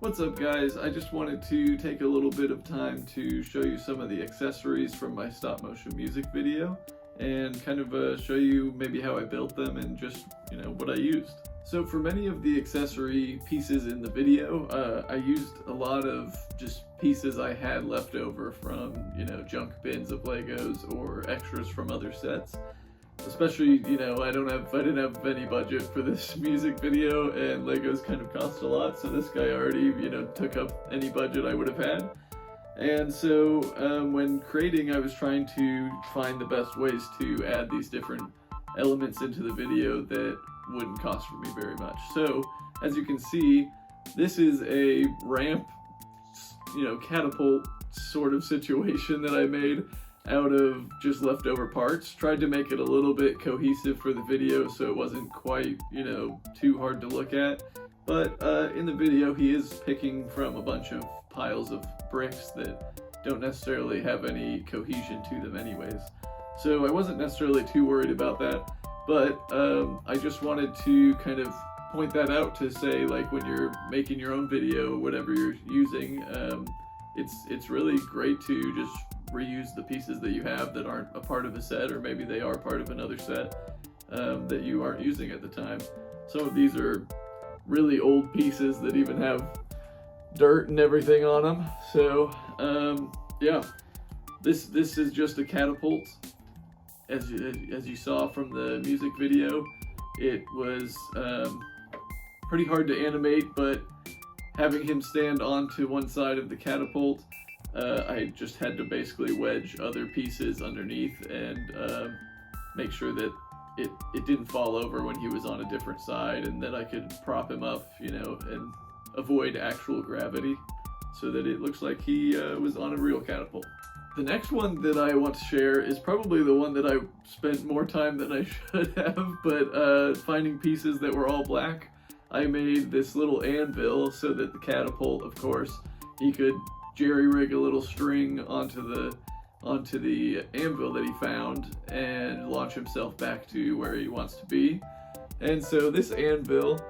What's up guys, I just wanted to take a little bit of time to show you some of the accessories from my stop motion music video and kind of show you maybe how I built them and just, what I used. So for many of the accessory pieces in the video, I used a lot of just pieces I had left over from, junk bins of Legos or extras from other sets. Especially, I didn't have any budget for this music video, and Legos kind of cost a lot, so this guy already, took up any budget I would have had. And so when creating, I was trying to find the best ways to add these different elements into the video that wouldn't cost for me very much. So, as you can see, this is a ramp, catapult sort of situation that I made out of just leftover parts. Tried to make it a little bit cohesive for the video so it wasn't quite, too hard to look at. But in the video, he is picking from a bunch of piles of bricks that don't necessarily have any cohesion to them anyways. So I wasn't necessarily too worried about that, but I just wanted to kind of point that out to say, like, when you're making your own video, whatever you're using, it's really great to just reuse the pieces that you have that aren't a part of a set, or maybe they are part of another set that you aren't using at the time. Some of these are really old pieces that even have dirt and everything on them. So yeah, this is just a catapult. As you saw from the music video, it was pretty hard to animate, but having him stand onto one side of the catapult, I just had to basically wedge other pieces underneath and make sure that it didn't fall over when he was on a different side, and that I could prop him up, and avoid actual gravity so that it looks like he was on a real catapult. The next one that I want to share is probably the one that I spent more time than I should have, but finding pieces that were all black. I made this little anvil so that the catapult, of course, he could jerry-rig a little string onto the anvil that he found and launch himself back to where he wants to be. And so this anvil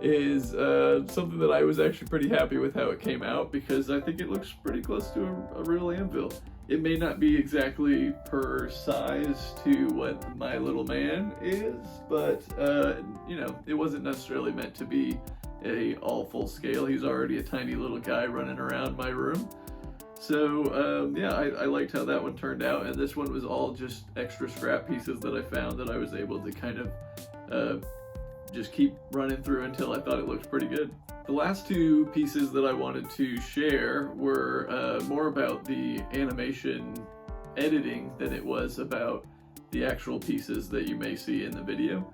is something that I was actually pretty happy with how it came out, because I think it looks pretty close to a real anvil. It may not be exactly per size to what my little man is, but it wasn't necessarily meant to be a all full scale. He's already a tiny little guy running around my room. So yeah, I liked how that one turned out, and this one was all just extra scrap pieces that I found that I was able to kind of just keep running through until I thought it looked pretty good. The last two pieces that I wanted to share were more about the animation editing than it was about the actual pieces that you may see in the video.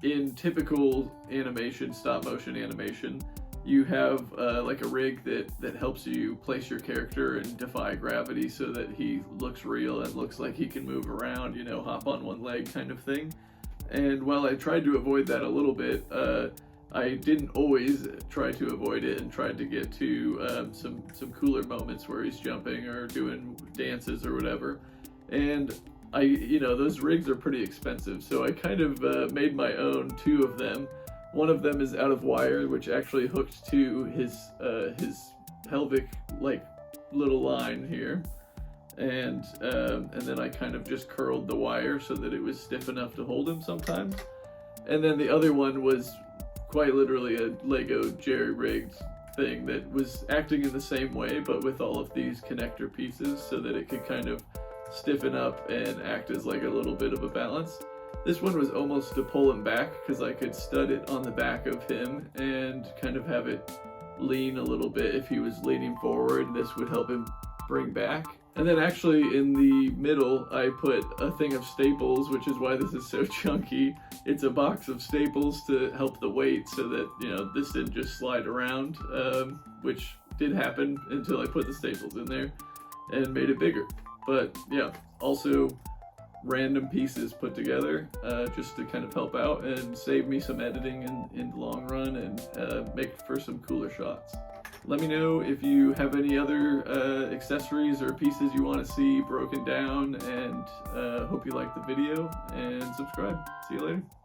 In typical animation, stop motion animation, you have like a rig that helps you place your character and defy gravity so that he looks real and looks like he can move around, hop on one leg kind of thing. And while I tried to avoid that a little bit, I didn't always try to avoid it, and tried to get to some cooler moments where he's jumping or doing dances or whatever. And those rigs are pretty expensive, so I kind of made my own two of them. One of them is out of wire, which actually hooked to his pelvic little line here. And then I kind of just curled the wire so that it was stiff enough to hold him sometimes. And then the other one was quite literally a Lego jerry-rigged thing that was acting in the same way, but with all of these connector pieces so that it could kind of stiffen up and act as like a little bit of a balance. This one was almost to pull him back, because I could stud it on the back of him and kind of have it lean a little bit. If he was leaning forward, this would help him bring back. And then actually in the middle, I put a thing of staples, which is why this is so chunky. It's a box of staples to help the weight so that, this didn't just slide around, which did happen until I put the staples in there and made it bigger. But yeah, also random pieces put together just to kind of help out and save me some editing in the long run, and make for some cooler shots. Let me know if you have any other accessories or pieces you want to see broken down, and hope you liked the video, and subscribe. See you later.